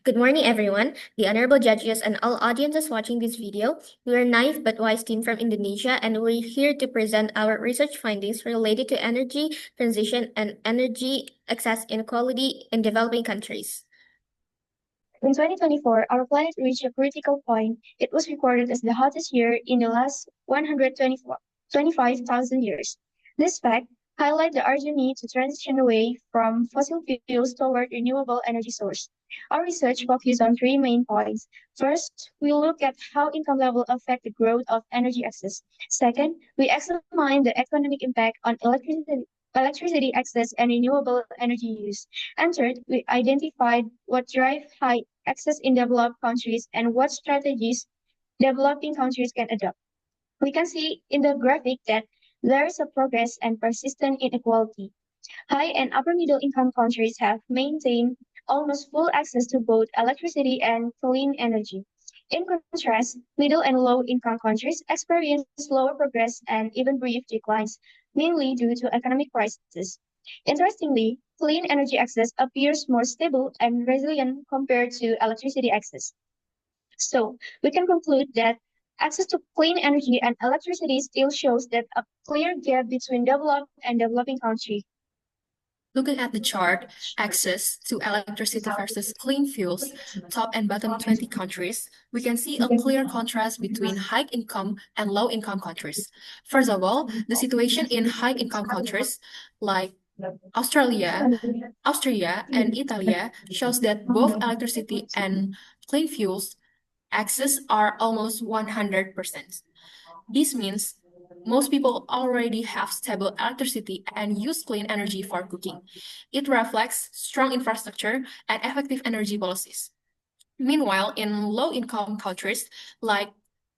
Good morning, everyone. The honorable judges and all audiences watching this video. We are naive but wise team from Indonesia, and we're here to present our research findings related to energy transition and energy access inequality in developing countries. In 2024, our planet reached a critical point. It was recorded as the hottest year in the last 125,000 years. This fact highlights the urgent need to transition away from fossil fuels toward renewable energy sources. Our research focused on three main points. First, we look at how income level affect the growth of energy access. Second, we examine the economic impact on electricity access and renewable energy use. And third, we identified what drive high access in developed countries and what strategies developing countries can adopt. We can see in the graphic that there is a progress and persistent inequality. High and upper middle income countries have maintained almost full access to both electricity and clean energy. In contrast, middle and low income countries experience slower progress and even brief declines, mainly due to economic crisis. Interestingly, clean energy access appears more stable and resilient compared to electricity access. So, we can conclude that access to clean energy and electricity still shows that a clear gap between developed and developing countries. Looking at the chart, access to electricity versus clean fuels, top and bottom 20 countries, we can see a clear contrast between high-income and low-income countries. First of all, the situation in high-income countries like Australia, Austria, and Italy shows that both electricity and clean fuels access are almost 100%. This means most people already have stable electricity and use clean energy for cooking. It reflects strong infrastructure and effective energy policies. Meanwhile, in low-income countries like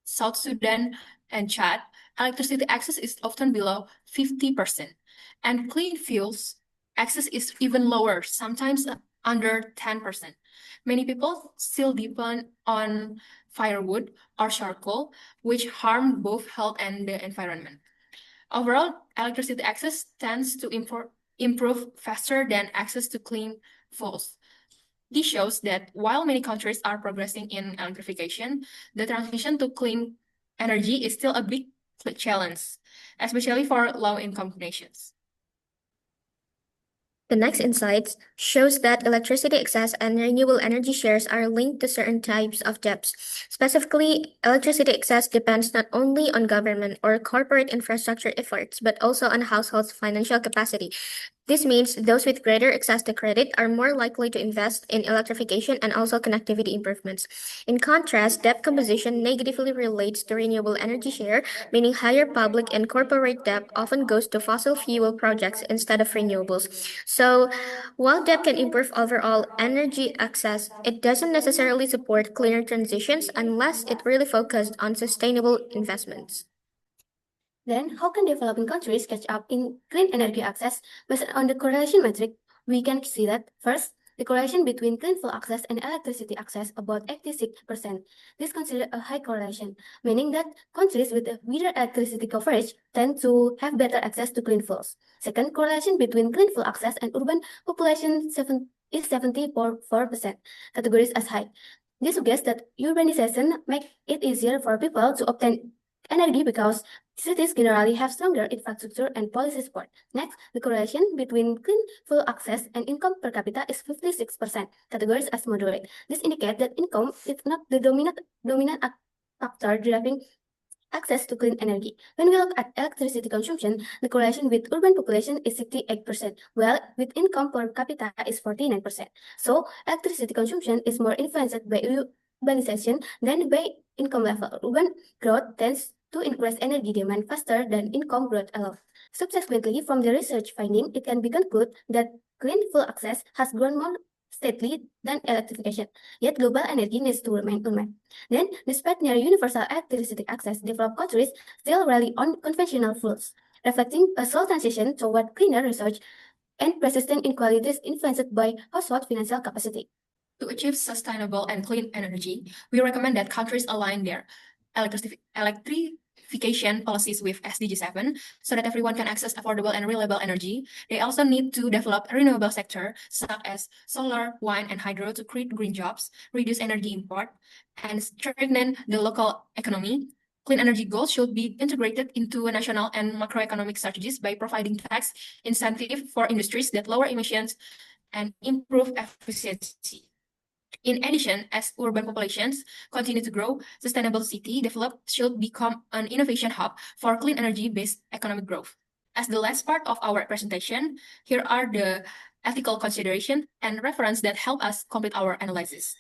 South Sudan and Chad, electricity access is often below 50%, and clean fuels access is even lower, sometimes under 10%. Many people still depend on firewood or charcoal, which harm both health and the environment. Overall, electricity access tends to improve faster than access to clean fuels. This shows that while many countries are progressing in electrification, the transition to clean energy is still a big challenge, especially for low-income nations. The next insight shows that electricity access and renewable energy shares are linked to certain types of debts. Specifically, electricity access depends not only on government or corporate infrastructure efforts, but also on households' financial capacity. This means those with greater access to credit are more likely to invest in electrification and also connectivity improvements. In contrast, debt composition negatively relates to renewable energy share, meaning higher public and corporate debt often goes to fossil fuel projects instead of renewables. So, while debt can improve overall energy access, it doesn't necessarily support cleaner transitions unless it really focused on sustainable investments. Then, how can developing countries catch up in clean energy access? Based on the correlation metric, we can see that first, the correlation between clean fuel access and electricity access about 86%. This is considered a high correlation, meaning that countries with a wider electricity coverage tend to have better access to clean fuels. Second, correlation between clean fuel access and urban population is 74%, categories as high. This suggests that urbanization makes it easier for people to obtain energy because cities generally have stronger infrastructure and policy support. Next, the correlation between clean fuel access and income per capita is 56%, categorized as moderate. This indicates that income is not the dominant factor driving access to clean energy. When we look at electricity consumption, the correlation with urban population is 68%, while with income per capita is 49%. So, electricity consumption is more influenced by urbanization than by income level. Urban growth tends to increase energy demand faster than income growth alone. Subsequently, from the research finding, it can be concluded that clean fuel access has grown more steadily than electrification, yet global energy needs to remain unmet. Then, despite near universal electricity access, developed countries still rely on conventional fuels, reflecting a slow transition toward cleaner research and persistent inequalities influenced by household financial capacity. To achieve sustainable and clean energy, we recommend that countries align their electrification electrification policies with SDG 7 so that everyone can access affordable and reliable energy. They also need to develop a renewable sector such as solar, wind, and hydro to create green jobs, reduce energy import, and strengthen the local economy. Clean energy goals should be integrated into national and macroeconomic strategies by providing tax incentive for industries that lower emissions and improve efficiency. In addition, as urban populations continue to grow, sustainable city development should become an innovation hub for clean energy-based economic growth. As the last part of our presentation, here are the ethical considerations and reference that help us complete our analysis.